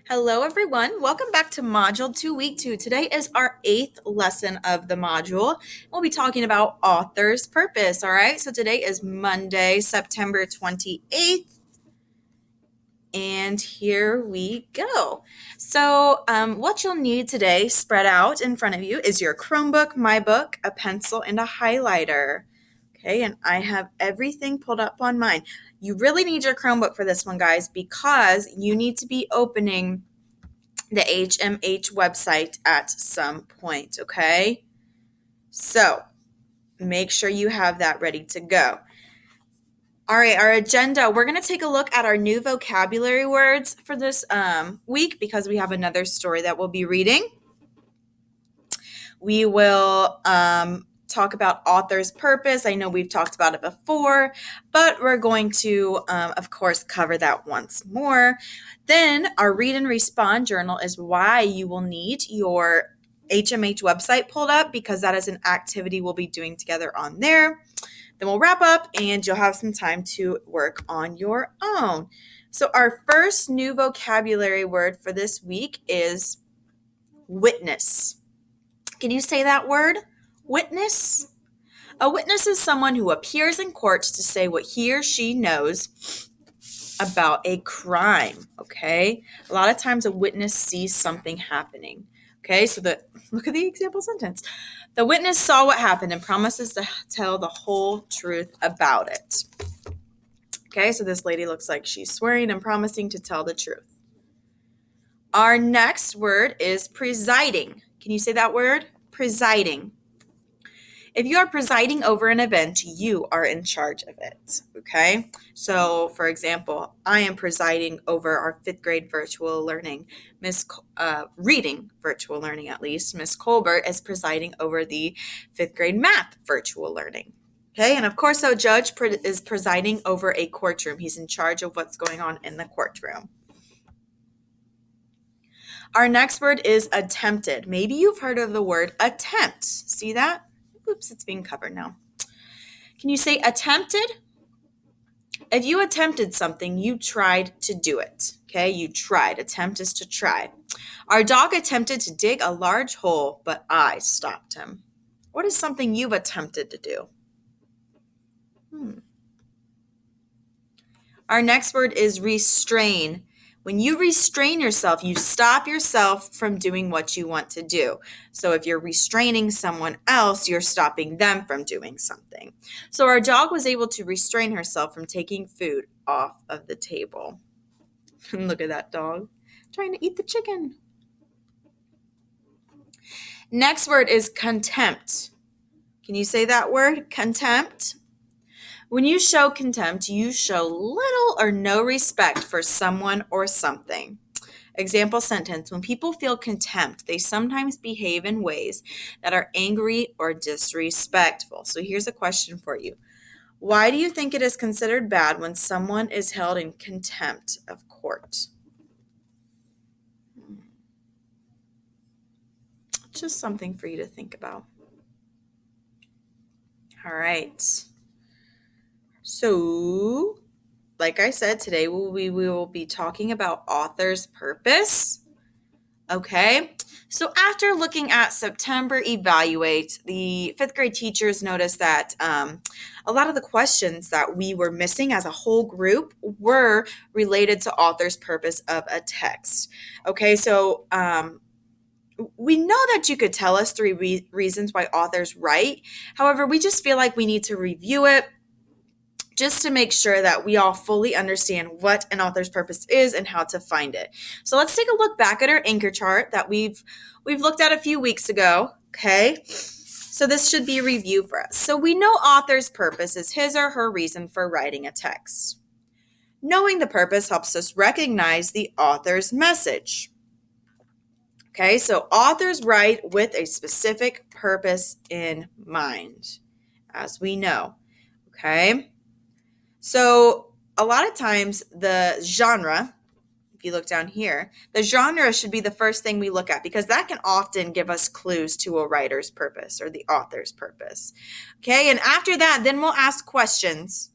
Hello, everyone. Welcome back to Module 2, Week 2. Today is our 8th lesson of the module. We'll be talking about author's purpose, all right? So today is Monday, September 28th, and here we go. So what you'll need today spread out in front of you is your Chromebook, my book, a pencil, and a highlighter. Okay, and I have everything pulled up on mine. You really need your Chromebook for this one, guys, because you need to be opening the HMH website at some point, okay? So make sure you have that ready to go. All right, our agenda, we're going to take a look at our new vocabulary words for this week because we have another story that we'll be reading. We will talk about author's purpose. I know we've talked about it before, but we're going to, of course, cover that once more. Then our read and respond journal is why you will need your HMH website pulled up because that is an activity we'll be doing together on there. Then we'll wrap up and you'll have some time to work on your own. So our first new vocabulary word for this week is witness. Can you say that word? Witness? A witness is someone who appears in court to say what he or she knows about a crime, okay? A lot of times a witness sees something happening, okay? So look at the example sentence. The witness saw what happened and promises to tell the whole truth about it. Okay, so this lady looks like she's swearing and promising to tell the truth. Our next word is presiding. Can you say that word? Presiding. If you are presiding over an event, you are in charge of it, okay? So, for example, I am presiding over our 5th grade virtual learning. Reading virtual learning, at least. Miss Colbert is presiding over the 5th grade math virtual learning. Okay, and of course, a judge is presiding over a courtroom. He's in charge of what's going on in the courtroom. Our next word is attempted. Maybe you've heard of the word attempt. See that? Oops, it's being covered now. Can you say attempted? If you attempted something, you tried to do it. Okay, you tried. Attempt is to try. Our dog attempted to dig a large hole, but I stopped him. What is something you've attempted to do? Our next word is restrain. When you restrain yourself, you stop yourself from doing what you want to do. So if you're restraining someone else, you're stopping them from doing something. So our dog was able to restrain herself from taking food off of the table. Look at that dog trying to eat the chicken. Next word is contempt. Can you say that word? Contempt? When you show contempt, you show little or no respect for someone or something. Example sentence, when people feel contempt, they sometimes behave in ways that are angry or disrespectful. So here's a question for you. Why do you think it is considered bad when someone is held in contempt of court? Just something for you to think about. All right. So, like I said, today we will be talking about author's purpose. Okay, so after looking at September Evaluate, the 5th grade teachers noticed that a lot of the questions that we were missing as a whole group were related to author's purpose of a text. So we know that you could tell us 3 reasons why authors write. However, we just feel like we need to review it just to make sure that we all fully understand what an author's purpose is and how to find it. So let's take a look back at our anchor chart that we've looked at a few weeks ago, okay? So this should be a review for us. So we know author's purpose is his or her reason for writing a text. Knowing the purpose helps us recognize the author's message. Okay, so authors write with a specific purpose in mind, as we know, okay? So a lot of times the genre, if you look down here, the genre should be the first thing we look at because that can often give us clues to a writer's purpose or the author's purpose. Okay, and after that, then we'll ask questions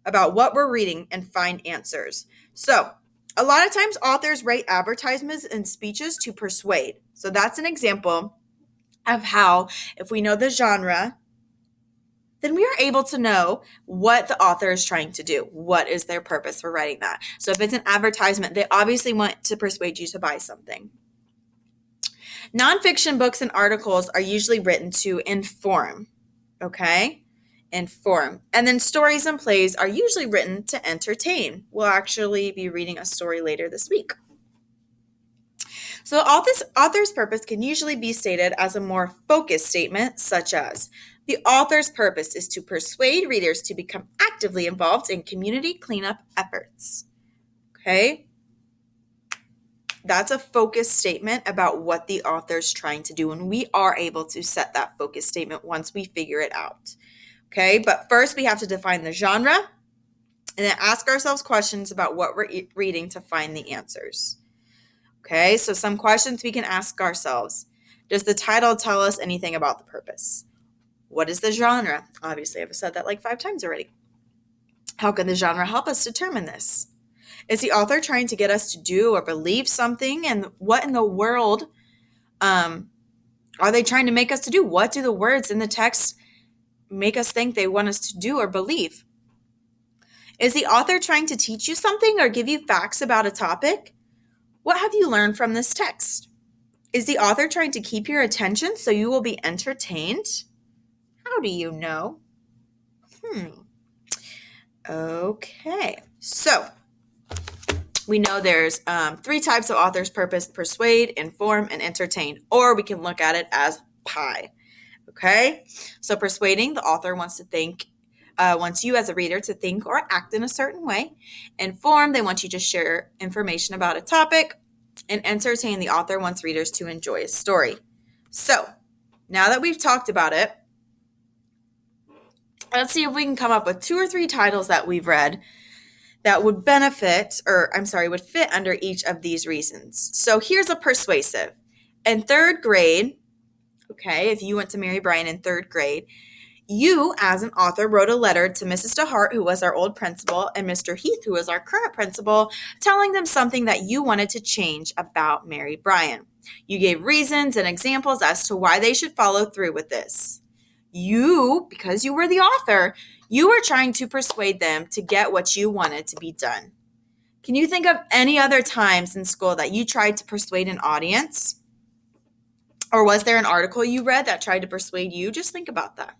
about what we're reading and find answers. So A lot of times authors write advertisements and speeches to persuade. So that's an example of how, if we know the genre, then we are able to know what the author is trying to do. What is their purpose for writing that? So if it's an advertisement, they obviously want to persuade you to buy something. Nonfiction books and articles are usually written to inform, okay? Inform. And then stories and plays are usually written to entertain. We'll actually be reading a story later this week. So author's purpose can usually be stated as a more focused statement, such as, the author's purpose is to persuade readers to become actively involved in community cleanup efforts. Okay? That's a focused statement about what the author's trying to do, and we are able to set that focus statement once we figure it out. Okay? But first we have to define the genre and then ask ourselves questions about what we're reading to find the answers. Okay, so some questions we can ask ourselves. Does the title tell us anything about the purpose? What is the genre? Obviously, I've said that like 5 times already. How can the genre help us determine this? Is the author trying to get us to do or believe something? And what in the world are they trying to make us to do? What do the words in the text make us think they want us to do or believe? Is the author trying to teach you something or give you facts about a topic? What have you learned from this text? Is the author trying to keep your attention so you will be entertained? How do you know? Okay, so we know there's 3 types of author's purpose: persuade, inform, and entertain. Or we can look at it as pie. Okay, so persuading, the author wants you as a reader to think or act in a certain way. Inform, they want you to share information about a topic. And entertain, the author wants readers to enjoy a story. So now that we've talked about it, let's see if we can come up with 2 or 3 titles that we've read that would would fit under each of these reasons. So here's a persuasive. In 3rd grade, okay, if you went to Mary Bryan in 3rd grade, you, as an author, wrote a letter to Mrs. DeHart, who was our old principal, and Mr. Heath, who was our current principal, telling them something that you wanted to change about Mary Bryan. You gave reasons and examples as to why they should follow through with this. You, because you were the author, you were trying to persuade them to get what you wanted to be done. Can you think of any other times in school that you tried to persuade an audience? Or was there an article you read that tried to persuade you? Just think about that.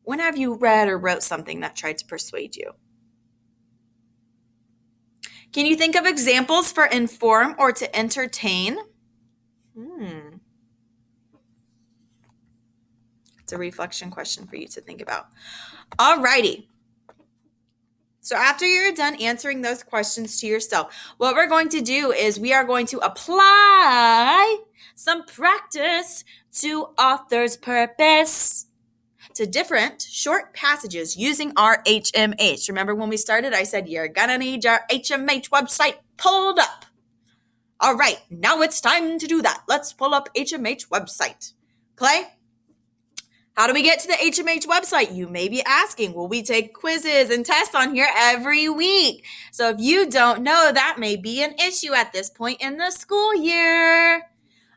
When have you read or wrote something that tried to persuade you? Can you think of examples for inform or to entertain? It's a reflection question for you to think about. Alrighty. So after you're done answering those questions to yourself, what we're going to do is we are going to apply some practice to author's purpose to different short passages using our HMH. Remember when we started, I said you're gonna need your HMH website pulled up. All right, now it's time to do that. Let's pull up HMH website. Clay, how do we get to the HMH website? You may be asking. Well, we take quizzes and tests on here every week. So if you don't know, that may be an issue at this point in the school year.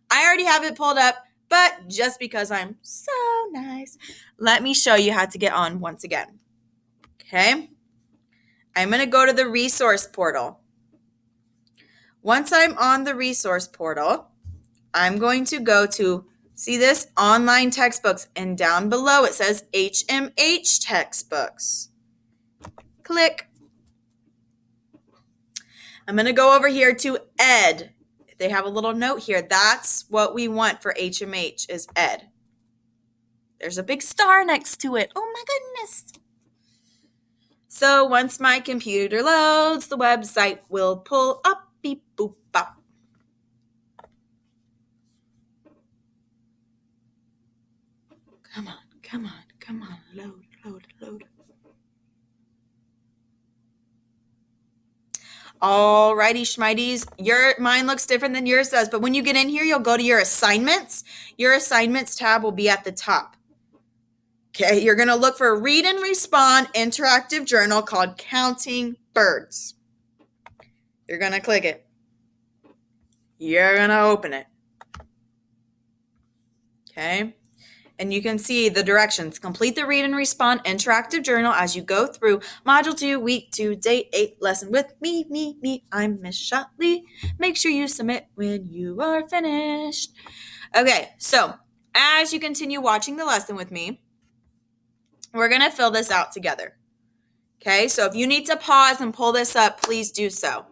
I already have it pulled up, but just because I'm so nice, let me show you how to get on once again. Okay? I'm going to go to the resource portal. Once I'm on the resource portal, I'm going to go to, see this? Online textbooks. And down below it says HMH textbooks. Click. I'm going to go over here to Ed. They have a little note here. That's what we want for HMH is Ed. There's a big star next to it. Oh my goodness. So once my computer loads, the website will pull up. Beep, boop, bop. Come on. Load. Alrighty, schmighties. Mine looks different than yours does, but when you get in here, you'll go to your assignments. Your assignments tab will be at the top. Okay, you're going to look for a read and respond interactive journal called Counting Birds. You're going to click it. You're going to open it. Okay? And you can see the directions. Complete the read and respond interactive journal as you go through Module 2, Week 2, Day 8 lesson with me. I'm Miss Shotley. Make sure you submit when you are finished. Okay, so as you continue watching the lesson with me, we're going to fill this out together. Okay, so if you need to pause and pull this up, please do so.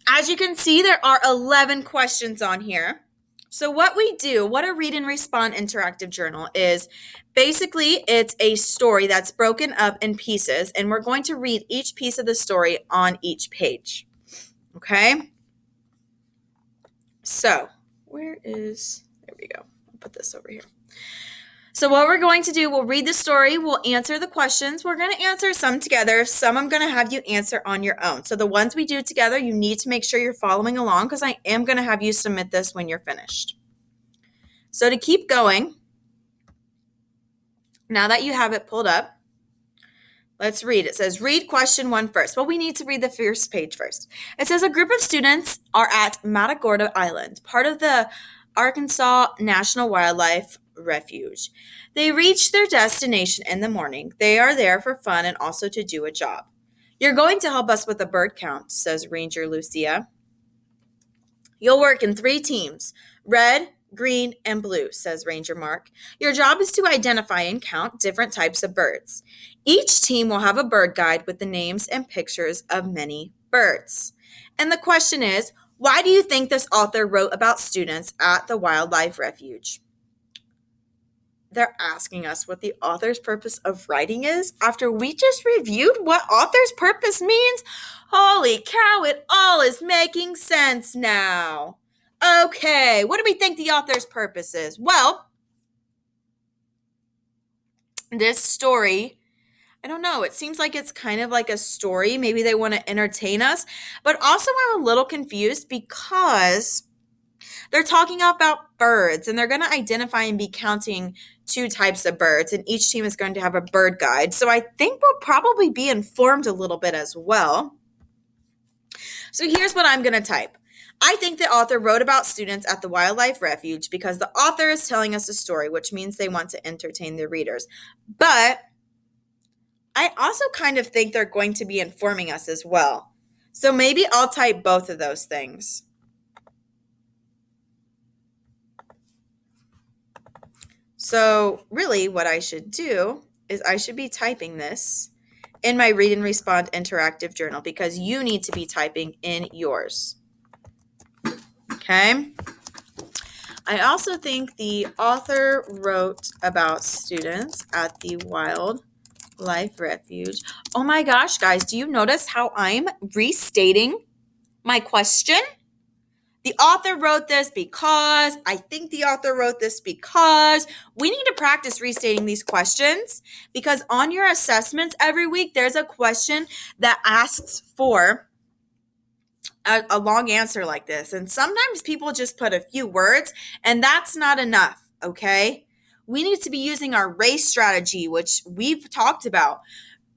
As you can see, there are 11 questions on here. So what a read and respond interactive journal is, basically it's a story that's broken up in pieces, and we're going to read each piece of the story on each page. Okay? So, there we go. I'll put this over here. So what we're going to do, we'll read the story, we'll answer the questions. We're going to answer some together. Some I'm going to have you answer on your own. So the ones we do together, you need to make sure you're following along, because I am going to have you submit this when you're finished. So to keep going, now that you have it pulled up, let's read. It says, read question 1 first. Well, we need to read the first page first. It says, a group of students are at Matagorda Island, part of the Arkansas National Wildlife Refuge. They reach their destination in the morning. They are there for fun and also to do a job. You're going to help us with the bird count, says Ranger Lucia. You'll work in 3 teams, red, green, and blue, says Ranger Mark. Your job is to identify and count different types of birds. Each team will have a bird guide with the names and pictures of many birds. And the question is, why do you think this author wrote about students at the wildlife refuge? They're asking us what the author's purpose of writing is after we just reviewed what author's purpose means. Holy cow, it all is making sense now. Okay, what do we think the author's purpose is? Well, this story, I don't know, it seems like it's kind of like a story. Maybe they want to entertain us, but also I'm a little confused because they're talking about birds, and they're going to identify and be counting 2 types of birds, and each team is going to have a bird guide. So I think we'll probably be informed a little bit as well. So here's what I'm going to type. I think the author wrote about students at the wildlife refuge because the author is telling us a story, which means they want to entertain their readers. But I also kind of think they're going to be informing us as well. So maybe I'll type both of those things. So really what I should do is I should be typing this in my read and respond interactive journal, because you need to be typing in yours. Okay. I also think the author wrote about students at the wildlife refuge. Oh my gosh, guys, do you notice how I'm restating my question? The author wrote this because, I think the author wrote this because. We need to practice restating these questions, because on your assessments every week, there's a question that asks for a long answer like this. And sometimes people just put a few words, and that's not enough, okay? We need to be using our RACE strategy, which we've talked about.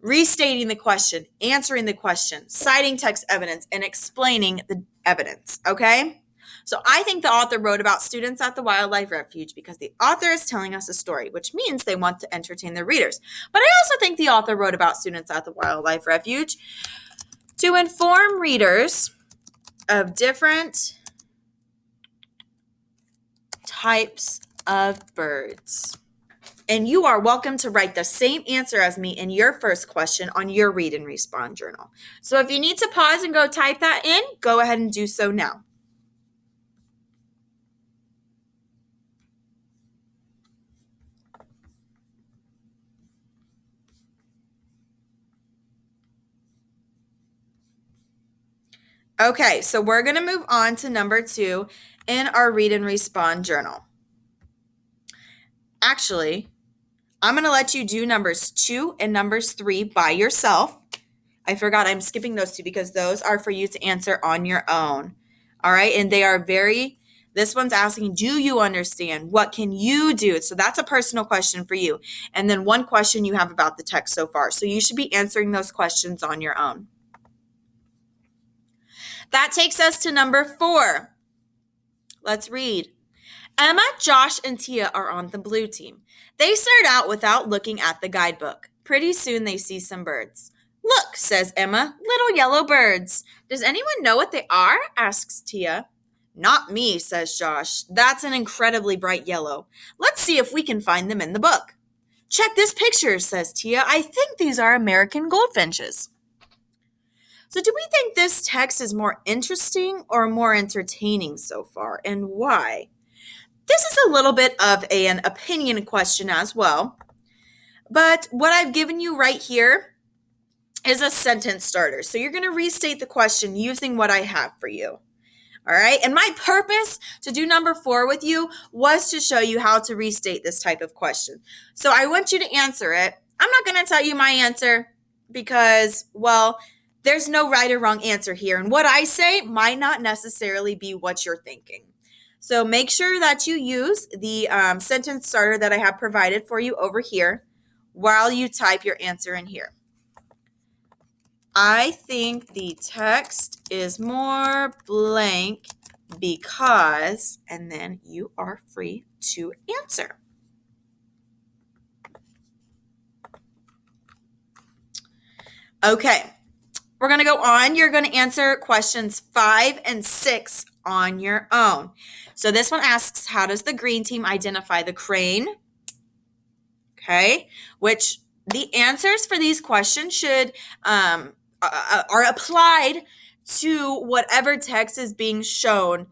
Restating the question, answering the question, citing text evidence, and explaining the evidence, okay? So I think the author wrote about students at the wildlife refuge because the author is telling us a story, which means they want to entertain their readers. But I also think the author wrote about students at the wildlife refuge to inform readers of different types of birds. And you are welcome to write the same answer as me in your first question on your read and respond journal. So if you need to pause and go type that in, go ahead and do so now. Okay, so we're going to move on to number 2 in our read and respond journal. Actually, I'm going to let you do numbers 2 and numbers 3 by yourself. I forgot, I'm skipping those 2 because those are for you to answer on your own. All right, and they This one's asking, do you understand? What can you do? So that's a personal question for you. And then one question you have about the text so far. So you should be answering those questions on your own. That takes us to number 4. Let's read. Emma, Josh, and Tia are on the blue team. They start out without looking at the guidebook. Pretty soon they see some birds. Look, says Emma, little yellow birds. Does anyone know what they are? Asks Tia. Not me, says Josh. That's an incredibly bright yellow. Let's see if we can find them in the book. Check this picture, says Tia. I think these are American goldfinches. So do we think this text is more interesting or more entertaining so far, and why? This is a little bit of an opinion question as well, but what I've given you right here is a sentence starter. So you're going to restate the question using what I have for you. All right. And my purpose to do number 4 with you was to show you how to restate this type of question. So I want you to answer it. I'm not going to tell you my answer because, well, there's no right or wrong answer here. And what I say might not necessarily be what you're thinking. So make sure that you use the sentence starter that I have provided for you over here while you type your answer in here. I think the text is more blank because, and then you are free to answer. Okay, we're going to go on. You're going to answer questions 5 and 6 on your own. So this one asks, how does the green team identify the crane? Okay, which the answers for these questions should are applied to whatever text is being shown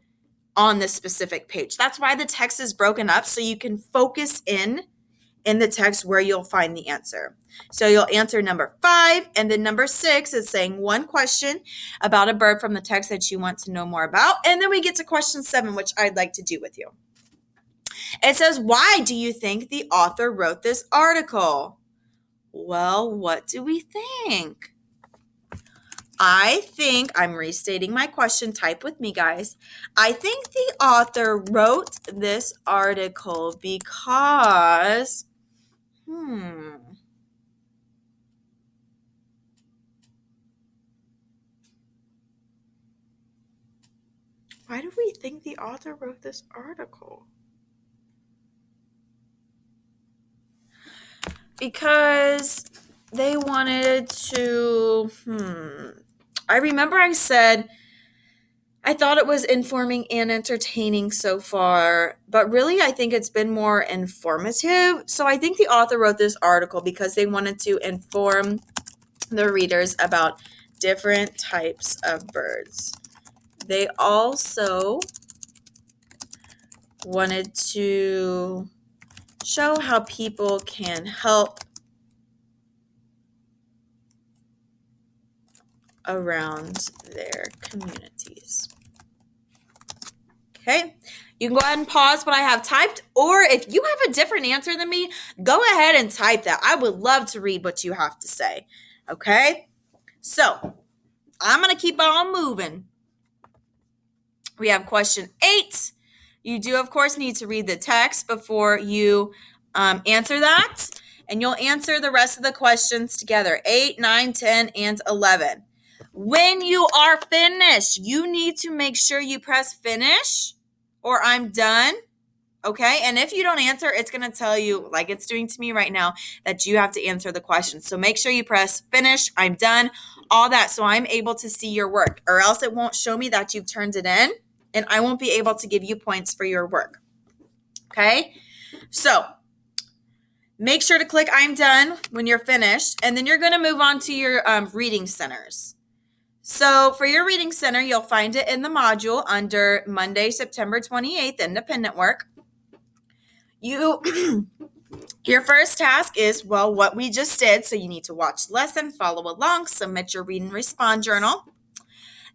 on this specific page. That's why the text is broken up, so you can focus in the text where you'll find the answer. So you'll answer number 5, and then number 6 is saying one question about a bird from the text that you want to know more about. And then we get to question 7, which I'd like to do with you. It says, why do you think the author wrote this article? Well, what do we think? I think, I'm restating my question, type with me, guys. I think the author wrote this article because, why do we think the author wrote this article? Because they wanted to, I remember I said, I thought it was informing and entertaining so far, but really I think it's been more informative. So I think the author wrote this article because they wanted to inform the readers about different types of birds. They also wanted to show how people can help around their communities. Okay, you can go ahead and pause what I have typed, or if you have a different answer than me, go ahead and type that. I would love to read what you have to say. Okay, so I'm going to keep on moving. We have question 8. You do, of course, need to read the text before you answer that, and you'll answer the rest of the questions together, 8, 9, 10, and 11. When you are finished, you need to make sure you press finish or I'm done, okay? And if you don't answer, it's going to tell you, like it's doing to me right now, that you have to answer the question. So make sure you press finish, I'm done, all that, so I'm able to see your work, or else it won't show me that you've turned it in, and I won't be able to give you points for your work, okay? So make sure to click I'm done when you're finished, and then you're going to move on to your reading centers. So for your reading center, you'll find it in the module under Monday, September 28th, independent work. Your first task is, well, what we just did. So you need to watch the lesson, follow along, submit your read and respond journal.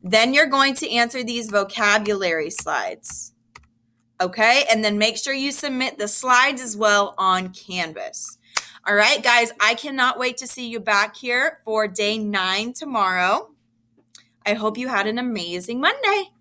Then you're going to answer these vocabulary slides. Okay, and then make sure you submit the slides as well on Canvas. All right, guys, I cannot wait to see you back here for day 9 tomorrow. I hope you had an amazing Monday.